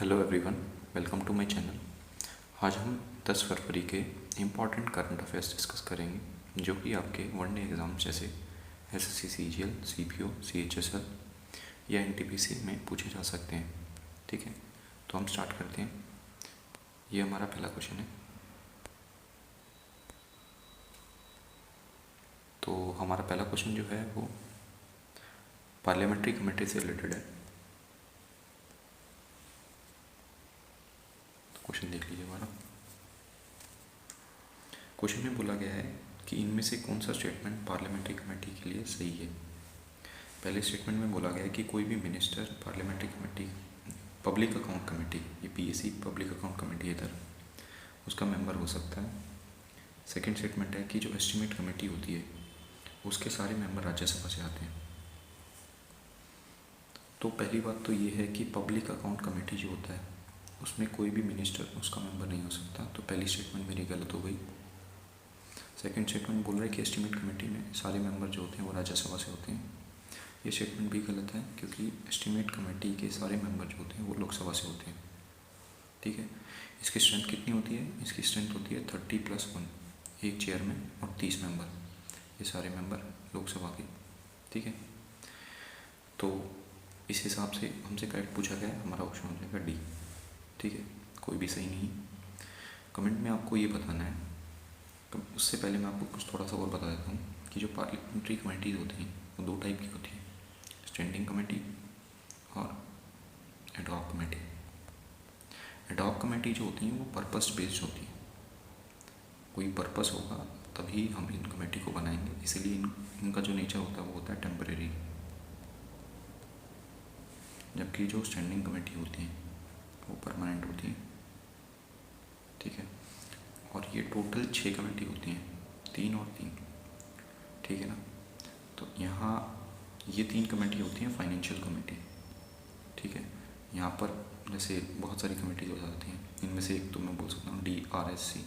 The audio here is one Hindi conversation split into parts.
Hello everyone, welcome to my channel. आज हम 10 फरवरी के इम्पॉर्टेंट करंट अफेयर्स डिस्कस करेंगे जो कि आपके वन डे एग्ज़ाम जैसे एसएससी सीजीएल, सीपीओ, सीएचएसएल या एनटीपीसी में पूछे जा सकते हैं। ठीक है, तो हम स्टार्ट करते हैं। ये हमारा पहला क्वेश्चन है। तो हमारा पहला क्वेश्चन जो है वो पार्लियामेंट्री कमेटी से रिलेटेड है। क्वेश्चन देख लीजिए हमारा। क्वेश्चन में बोला गया है कि इनमें से कौन सा स्टेटमेंट पार्लियामेंट्री कमेटी के लिए सही है। पहले स्टेटमेंट में बोला गया है कि कोई भी minister parliamentary committee, public account committee, ये पीएसी पब्लिक अकाउंट कमेटी इधर, उसका मेंबर हो सकता है। सेकंड स्टेटमेंट है कि जो एस्टिमेट कमेटी होती है उसके सारे मेंबर राज्यसभा से आते हैं। तो पहली बात तो ये है कि पब्लिक अकाउंट कमेटी जो होता है उसमें कोई भी मिनिस्टर उसका मेंबर नहीं हो सकता। तो पहली स्टेटमेंट मेरी गलत हो गई। सेकंड स्टेटमेंट बोल रहा है कि एस्टिमेट कमेटी में सारे मेंबर जो होते हैं वो राज्यसभा से होते हैं। ये स्टेटमेंट भी गलत है क्योंकि एस्टिमेट कमेटी के सारे मेंबर जो होते हैं वो लोकसभा से होते हैं। ठीक है, इसकी स्ट्रेंथ कितनी होती है? इसकी स्ट्रेंथ होती है 30+1, एक चेयरमैन और 30 मेंबर, ये सारे मेंबर लोकसभा के। ठीक है, तो इस हिसाब से हमसे करेक्ट पूछा गया है, हमारा ऑप्शन हो जाएगा डी। ठीक है, कोई भी सही नहीं। कमेंट में आपको ये बताना है। उससे पहले मैं आपको कुछ थोड़ा सा और बता देता हूँ कि जो पार्लियामेंट्री कमेटीज़ होती हैं वो दो टाइप की होती हैं, स्टैंडिंग कमेटी और एडहॉक कमेटी। एडहॉक कमेटी जो होती हैं वो पर्पस बेस्ड होती है, कोई पर्पस होगा तभी हम इन कमेटी को बनाएंगे, इसलिए इनका जो नेचर होता है वो होता है टेम्परेरी। जबकि जो स्टैंडिंग कमेटी होती हैं वो परमानेंट होती है। ठीक है, और ये टोटल 6 कमेटी होती हैं, 3 और 3। ठीक है ना, तो यहाँ ये 3 कमेटी होती हैं फाइनेंशियल कमेटी। ठीक है, यहाँ पर जैसे बहुत सारी कमेटीज हो जाती हैं, इनमें से एक तो मैं बोल सकता हूँ DRSC,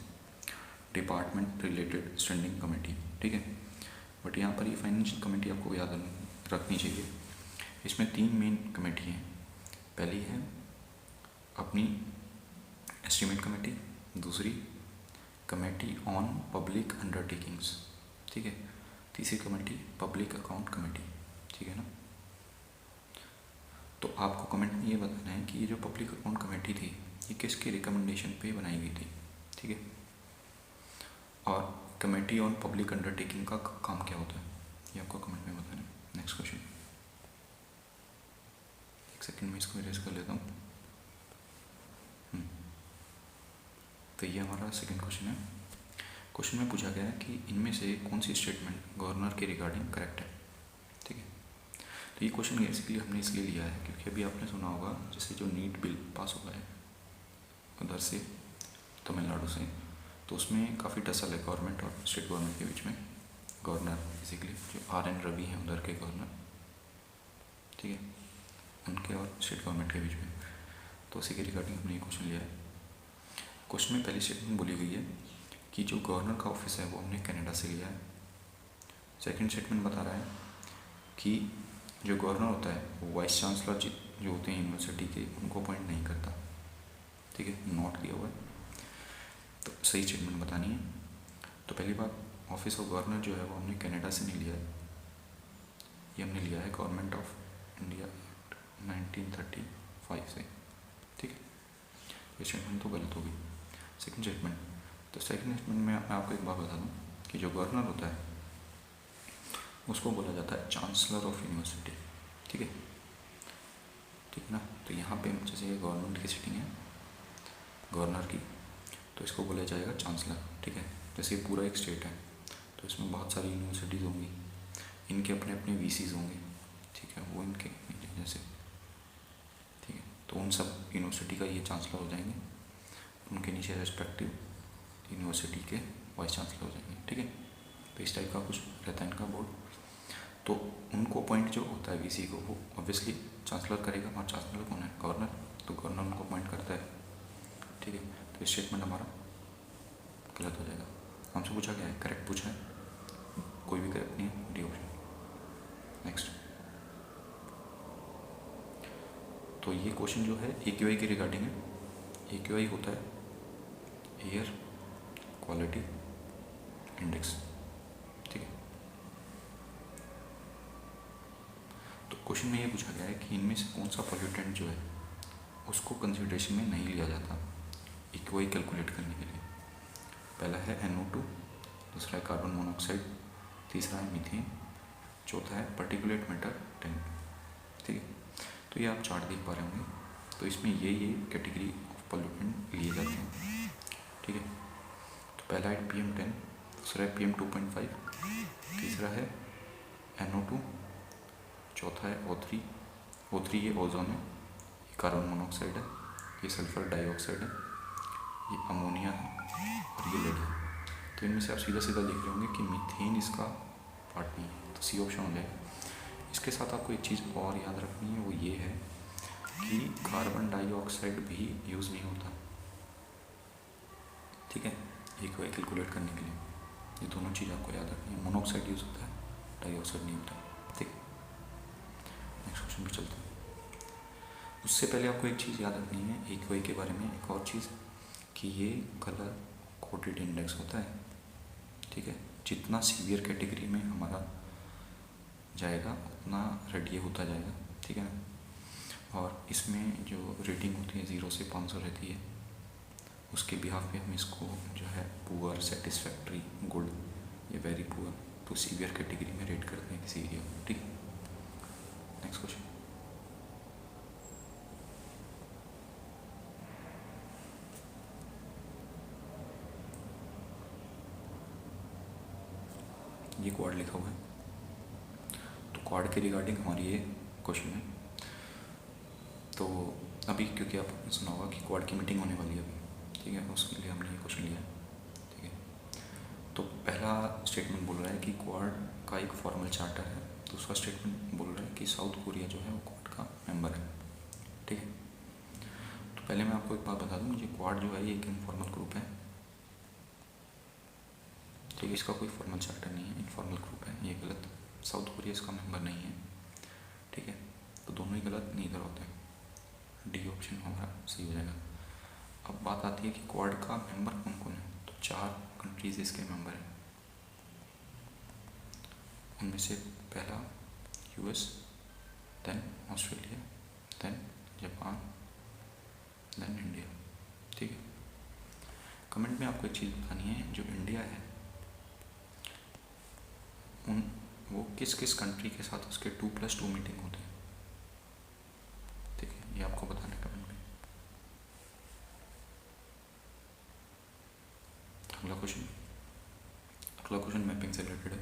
department related standing committee. ठीक है, बट यहाँ पर ये फाइनेंशियल कमेटी आपको याद रखनी चाहिए। इसमें 3 मेन कमेटी हैं। पहली है अपनी एस्टिमेट कमेटी, दूसरी कमेटी ऑन पब्लिक अंडरटेकिंग्स। ठीक है, तीसरी कमेटी पब्लिक अकाउंट कमेटी। ठीक है ना, तो आपको कमेंट में ये बताना है कि ये जो पब्लिक अकाउंट कमेटी थी ये किसके रिकमेंडेशन पे बनाई गई थी। ठीक है, और कमेटी ऑन पब्लिक अंडरटेकिंग का काम क्या होता है ये आपको कमेंट में बताना है। नेक्स्ट क्वेश्चन, एक सेकंड में इसको इरेज कर लेता हूँ। तो ये हमारा सेकंड क्वेश्चन है। क्वेश्चन में पूछा गया है कि इनमें से कौन सी स्टेटमेंट गवर्नर के रिगार्डिंग करेक्ट है। ठीक है, तो ये क्वेश्चन बेसिकली हमने इसलिए लिया है क्योंकि अभी आपने सुना होगा जैसे जो नीट बिल पास हुआ है उधर से, तमिलनाडु से, तो उसमें काफ़ी टसल है गवर्नमेंट और स्टेट गवर्नमेंट के बीच में। गवर्नर बेसिकली जो RN रवि हैं उधर के गवर्नर, ठीक है, उनके और स्टेट गवर्नमेंट के बीच में, तो उसी के रिगार्डिंग हमने ये क्वेश्चन लिया है। क्वेश्चन में पहली स्टेटमेंट बोली गई है कि जो गवर्नर का ऑफिस है वो हमने कनाडा से लिया है। सेकंड स्टेटमेंट बता रहा है कि जो गवर्नर होता है वो वाइस चांसलर जो होते हैं यूनिवर्सिटी के उनको अपॉइंट नहीं करता। ठीक है, नोट किया हुआ है, तो सही स्टेटमेंट बतानी है। तो पहली बात, ऑफिस ऑफ गवर्नर जो है वो हमने कनाडा से नहीं लिया है, ये हमने लिया है गवर्नमेंट ऑफ इंडिया 1935 से। ठीक है, ये स्टेटमेंट तो गलत हो गई। सेकंड स्टेटमेंट, तो सेकंड स्टेटमेंट में मैं आपको एक बात बता दूं कि जो गवर्नर होता है उसको बोला जाता है चांसलर ऑफ यूनिवर्सिटी। ठीक है, ठीक है ना, तो यहाँ पे जैसे गवर्नमेंट की सीटिंग है गवर्नर की, तो इसको बोला जाएगा चांसलर। ठीक है, जैसे पूरा एक स्टेट है तो इसमें बहुत सारी यूनिवर्सिटीज़ होंगी, इनके अपने अपने VCs होंगे। ठीक है, वो इनके जैसे, ठीक है, तो उन सब यूनिवर्सिटी का ये चांसलर हो जाएंगे, उनके नीचे रेस्पेक्टिव यूनिवर्सिटी के वाइस चांसलर हो जाएंगे। ठीक है, तो इस टाइप का कुछ रहता है इनका बोर्ड। तो उनको अपॉइंट जो होता है VC को वो ऑब्वियसली चांसलर करेगा, और चांसलर कौन है? गवर्नर, तो गवर्नर उनको अपॉइंट करता है। ठीक है, तो स्टेटमेंट हमारा गलत हो जाएगा। हमसे पूछा गया है, करेक्ट पूछा है, कोई भी करेक्ट नहीं है, डी ऑप्शन। नेक्स्ट, तो ये क्वेश्चन जो है AQI के रिगार्डिंग है। AQI होता है एयर क्वालिटी इंडेक्स, ठीक है। तो क्वेश्चन में ये पूछा गया है कि इनमें से कौन सा पॉल्यूटेंट जो है उसको कंसिडरेशन में नहीं लिया जाता AQI कैलकुलेट करने के लिए। पहला है NO2, दूसरा है कार्बन मोनोऑक्साइड, तीसरा है मीथेन, चौथा है पार्टिकुलेट मैटर 10, ठीक है। तो ये आप चार्ट देख पा रहे होंगे। तो इसमें ये कैटेगरी ऑफ पॉल्यूटेंट लिए जाते हैं, ठीक है। तो पहला है PM10, दूसरा है PM2.5, तीसरा है NO2, चौथा है O3 ये ओजोन है, ये कार्बन मोनोऑक्साइड है, ये सल्फर डाइऑक्साइड है, ये अमोनिया है और ये लेड है। तो इनमें से आप सीधा सीधा देख रहे होंगे कि मीथेन इसका पार्ट नहीं है, तो सी ऑप्शन हो जाएगा। इसके साथ आपको एक चीज़ और याद रखनी है, वो ये है कि कार्बन डाइऑक्साइड भी यूज़ नहीं होता, ठीक है, AQI कैलकुलेट करने के लिए। ये दोनों चीज़ आपको याद रखनी है, मोनोऑक्साइड यूज़ होता है, डाइऑक्साइड नहीं होता, ठीक है। नेक्स्ट क्वेश्चन पर चलते हैं। उससे पहले आपको एक चीज़ याद रखनी है AQI के बारे में, एक और चीज़ कि ये कलर कोडेड इंडेक्स होता है, ठीक है। जितना सीवियर कैटेगरी में हमारा जाएगा उतना रेड ये होता जाएगा, ठीक है ना। और इसमें जो रेटिंग होती है 0 से 500 रहती है, उसके बिहाफ पे हम इसको जो है पुअर, सेटिस्फैक्ट्री, गुड, ये वेरी पुअर, तो सीवियर कैटेगरी में रेट करते हैं किसी एरिया को, ठीक। Next question. ये क्वाड लिखा हुआ है, तो क्वाड के रिगार्डिंग हमारी ये क्वेश्चन है। तो अभी क्योंकि आपने सुना होगा कि क्वाड की मीटिंग होने वाली है अभी, ठीक है, उसके लिए हमने ये क्वेश्चन लिया है, ठीक है। तो पहला स्टेटमेंट बोल रहा है कि क्वाड का एक फॉर्मल चार्टर है, दूसरा स्टेटमेंट बोल रहा है कि साउथ कोरिया जो है वो क्वाड का मेंबर है, ठीक है। तो पहले मैं आपको एक बात बता दूँ, मुझे क्वाड जो है ये एक इनफॉर्मल ग्रुप है, ठीक है, इसका कोई फॉर्मल चार्टर नहीं है, इनफॉर्मल ग्रुप है, ये गलत। साउथ कोरिया इसका मेंबर नहीं है, ठीक है। तो दोनों ही गलत, नीदर होते हैं, डी ऑप्शन हमारा सही हो जाएगा। अब बात आती है कि क्वाड का मेंबर कौन कौन है, तो 4 कंट्रीज इसके मेंबर हैं। उनमें से पहला US, then Australia, then Japan, then India, ठीक है। कमेंट में आपको एक चीज़ बतानी है, जो इंडिया है वो किस किस कंट्री के साथ उसके 2+2 मीटिंग होते हैं, ठीक है, ये आपको बताना है कमेंट में। अगला क्वेश्चन मैपिंग से रिलेटेड है।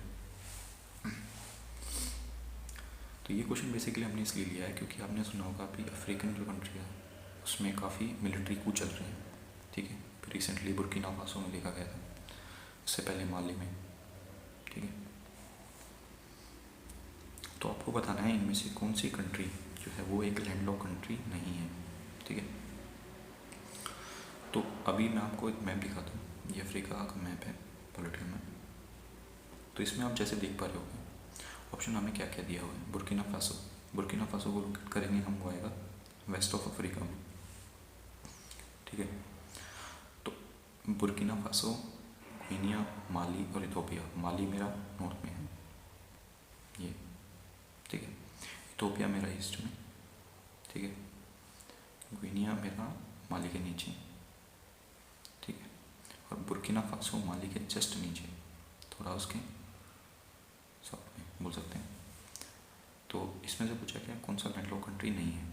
तो ये क्वेश्चन बेसिकली हमने इसलिए लिया है क्योंकि आपने सुना होगा अभी अफ्रीकन जो कंट्री है उसमें काफ़ी मिलिट्री कूच चल रहे हैं, ठीक है। फिर रिसेंटली बुर्किना फासो में देखा गया था, उससे पहले माली में, ठीक है। तो आपको बताना है इनमें से कौन सी कंट्री जो है वो एक लैंडलॉक कंट्री नहीं है, ठीक है। तो अभी मैं आपको एक मैप दिखाता हूँ, ये अफ्रीका का मैप है, पॉलिटिकल मैप। तो इसमें आप जैसे देख पा रहे होंगे ऑप्शन हमें क्या क्या दिया हुआ है। बुर्किना फासो को लोकेट करेंगे हम, वो आएगा वेस्ट ऑफ अफ्रीका में, ठीक है। तो बुर्किना फासो, गिनिया, माली और इथोपिया। माली मेरा नॉर्थ में है ये, ठीक है। इथोपिया मेरा ईस्ट में, ठीक है। गिनिया मेरा माली के नीचे, ठीक है। और बुर्किना फासो माली के जस्ट नीचे, थोड़ा उसके साथ में बोल सकते हैं। तो इसमें से पूछा क्या कौन सा लैंडलॉक कंट्री नहीं है,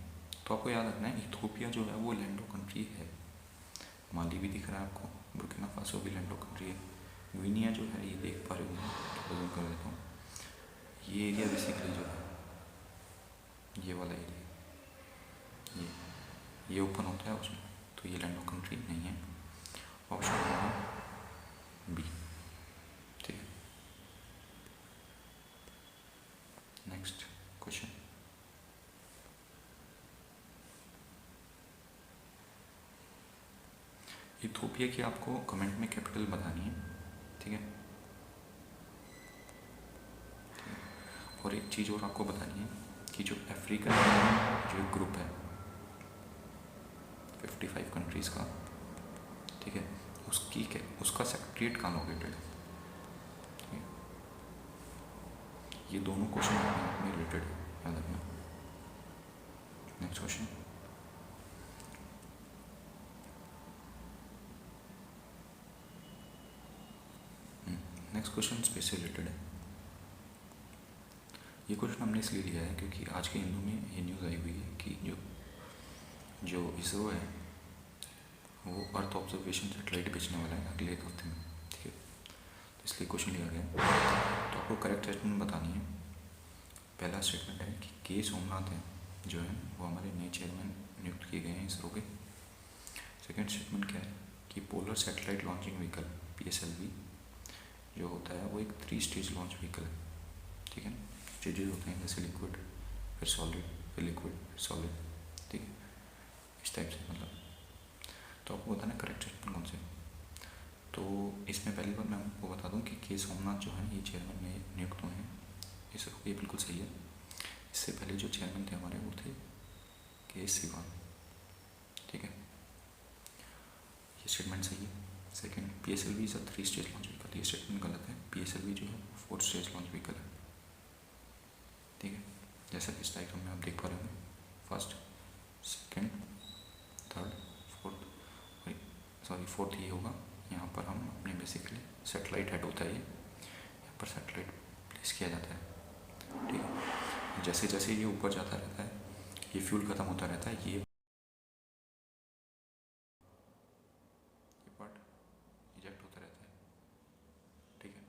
तो आपको याद रखना है इथोपिया जो है वो लैंडलॉक कंट्री है। माली भी दिख रहा है आपको, बुर्किना फासो भी लैंडलॉक कंट्री है। गिनिया जो है ये देख पा रहे होंगे, जूम कर देता हूँ, ये एरिया बेसिकली जो है ये वाला एरिया, ये ओपन होता है उसमें, तो ये लैंडलॉक कंट्री नहीं है। ऑप्शन नंबर बी, ठीक है। Next question. इथोपिया की आपको कमेंट में कैपिटल बतानी है, ठीक है। और एक चीज़ और आपको बतानी है कि जो अफ्रीकन जो एक ग्रुप है 55 कंट्रीज़ का, ठीक है, उसका सेक्रेटरीट कहाँ लोकेटेड है, ठीक है। ये दोनों क्वेश्चन अपने आप में रिलेटेड है, याद रखना। Next question, next question space से रिलेटेड है। ये क्वेश्चन हमने इसलिए लिया है क्योंकि आज के हिंदू में ये न्यूज़ आई हुई है कि जो इसरो है वो अर्थ ऑब्जर्वेशन सैटेलाइट भेजने वाला है अगले हफ्ते में, ठीक है। तो इसलिए क्वेश्चन लिया गया है। तो आपको करेक्ट स्टेटमेंट बतानी है। पहला स्टेटमेंट है कि के सोमनाथ है जो है वो हमारे नए चेयरमैन नियुक्त किए गए हैं इसरो के। सेकेंड स्टेटमेंट क्या है कि polar satellite launching vehicle PSLV जो होता है वो एक 3 स्टेज लॉन्च व्हीकल है, ठीक है। स्टेजेस होते हैं जैसे लिक्विड, फिर सॉलिड, फिर लिक्विड, फिर सॉलिड, ठीक है, इस टाइप से मतलब। तो आपको बताना करेक्ट स्टेटमेंट कौन से। तो इसमें पहली बात मैं आपको बता दूं कि के सोमनाथ जो है ये चेयरमैन में नियुक्त हुए हैं इसरो, ये बिल्कुल सही है। इससे पहले जो चेयरमैन थे हमारे वो थे के सिवान, ठीक है, ये स्टेटमेंट सही है। Second, PSLV is a 3 stage launch vehicle, ये स्टेटमेंट गलत है। PSLV जो है 4 स्टेज लॉन्च व्हीकल है, ठीक है। जैसा कि इस डायग्राम में आप देख पा रहे होंगे, फर्स्ट, सेकेंड, थर्ड, फोर्थ ये होगा। यहाँ पर हम अपने बेसिकली सेटेलाइट हेड होता है, ये यहाँ पर सेटेलाइट प्लेस किया जाता है, ठीक है। जैसे जैसे ये ऊपर जाता रहता है ये फ्यूल ख़त्म होता रहता है, ये पार्ट इजेक्ट होता रहता है, ठीक है।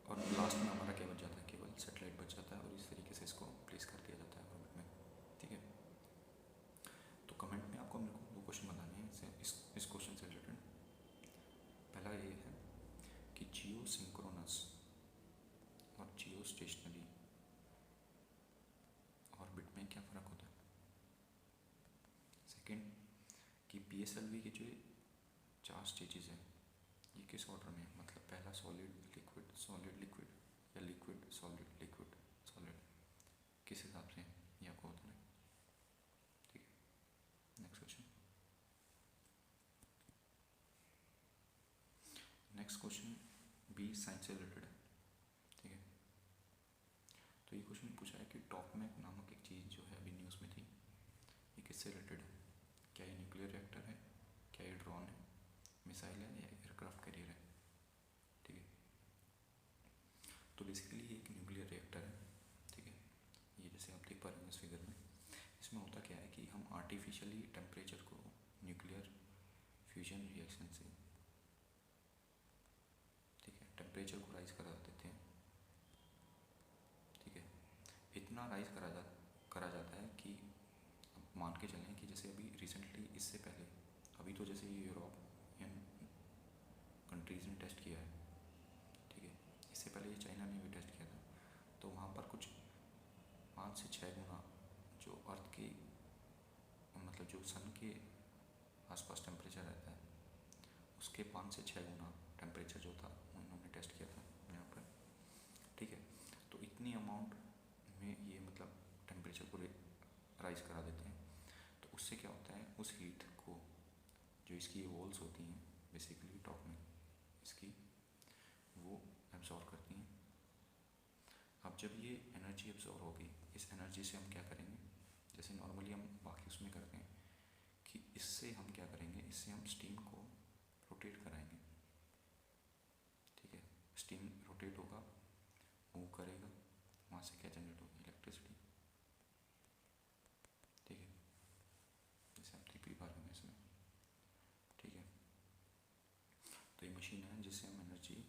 और लास्ट में हमारा क्या बच जाता है, केवल सेटेलाइट बच जाता है और इस तरीके से इसको प्लेस कर दिया जाता है ऑर्बिट में, ठीक है। तो कमेंट में आपको मेरे को 2 क्वेश्चन बताने हैं इस क्वेश्चन से रिलेटेड। पहला ये है कि जियो सिंक्रोनस और जियो स्टेशनरी ऑर्बिट में क्या फ़र्क होता है। सेकंड, कि PSLV के जो 4 स्टेजेस हैं ये किस ऑर्डर में है, मतलब पहला सॉलिड लिक्विड सॉलिड लिक्विड या लिक्विड सॉलिड लिक्विड सॉलिड, किस हिसाब से ये आपको बताना है, ठीक है। नेक्स्ट क्वेश्चन, नेक्स्ट क्वेश्चन भी साइंस से रिलेटेड है, ठीक है। तो ये क्वेश्चन पूछा है कि टॉकमैक नामक एक चीज़ जो है अभी न्यूज़ में थी, ये किससे रिलेटेड है। क्या ये न्यूक्लियर रिएक्टर है, क्या ये ड्रोन है, मिसाइल है या एयरक्राफ्ट कैरियर है, ठीक है। तो बेसिकली ये एक न्यूक्लियर रिएक्टर है, ठीक है। ये जैसे आप देख पा रहे हैं इस फिगर में, इसमें होता क्या है कि हम आर्टिफिशियली टेम्परेचर को न्यूक्लियर फ्यूजन रिएक्शन से, ठीक है, टेम्परेचर को राइज करा देते हैं, ठीक है। इतना राइज करा जाता है कि मान के चलें कि जैसे अभी रिसेंटली इससे पहले अभी तो जैसे ये यूरोपियन कंट्रीज़ ने टेस्ट किया है, ठीक है, इससे पहले ये चाइना ने भी टेस्ट किया था। तो वहाँ पर कुछ 5 से 6 गुना जो अर्थ के मतलब जो सन के आसपास टेम्परेचर रहता है उसके 5 से 6 गुना टेम्परेचर जो था उन्होंने टेस्ट किया था यहाँ पर, ठीक है। तो इतनी अमाउंट में ये मतलब टेम्परेचर को राइज करा देते हैं। तो उससे क्या होता है, उस हीट को जो इसकी वॉल्स होती हैं बेसिकली टॉप में इसकी, वो एब्जॉर्व करती हैं। अब जब ये एनर्जी एब्जॉर्व होगी, इस एनर्जी से हम क्या करेंगे, जैसे नॉर्मली हम बाकी उसमें करते हैं कि इससे हम क्या करेंगे, इससे हम स्टीम को रोटेट कराएंगे, ठीक है। स्टीम रोटेट होगा, मूव करेगा, वहाँ से क्या जनरेट होगी, इलेक्ट्रिसिटी, ठीक है। जैसे आप देख भी पा रहे हैं इसमें, ठीक है। तो ये मशीन है जिससे हम एनर्जी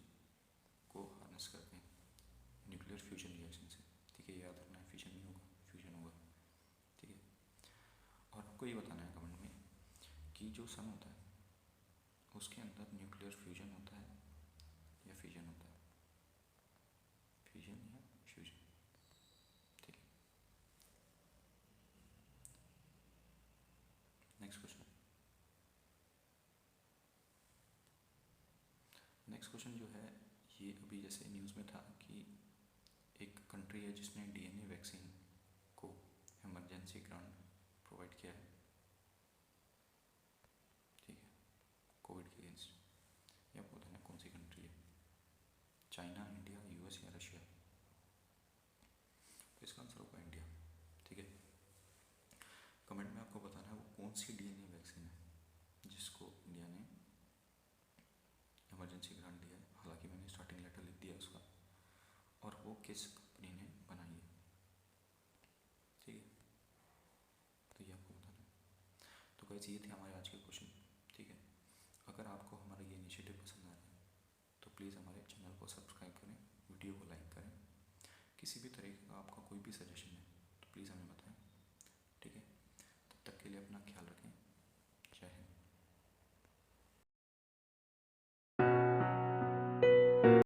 को हार्नेस करते हैं न्यूक्लियर फ्यूजन रिएक्शन से, ठीक है। याद रखना है फ्यूजन नहीं होगा, फ्यूजन होगा, ठीक है। और आपको ये बताना है कमेंट में कि जो सन होता है उसके अंदर न्यूक्लियर फ्यूजन होता है या फ्यूजन होता है, फ्यूजन या फ्यूजन, ठीक है। नेक्स्ट क्वेश्चन, नेक्स्ट क्वेश्चन जो है ये अभी जैसे न्यूज़ में था कि एक कंट्री है जिसने DNA वैक्सीन को इमरजेंसी ग्रांट प्रोवाइड किया है, कमेंट में आपको बताना है वो कौन सी डीएनए वैक्सीन है जिसको इंडिया ने इमरजेंसी ग्रांट दिया है। हालांकि मैंने स्टार्टिंग लेटर लिख दिया उसका, और वो किस कंपनी ने बनाई है, ठीक है। तो ये आपको बताना है। तो गाइस ये थे हमारे आज के क्वेश्चन, ठीक है। अगर आपको हमारा ये इनिशिएटिव पसंद आ रहा है तो प्लीज़ हमारे चैनल को सब्सक्राइब करें, वीडियो को लाइक करें। किसी भी तरीके का आपका कोई भी सजेशन है तो प्लीज़ हमें बताएं, ठीक है। तब तक के लिए अपना ख्याल रखें।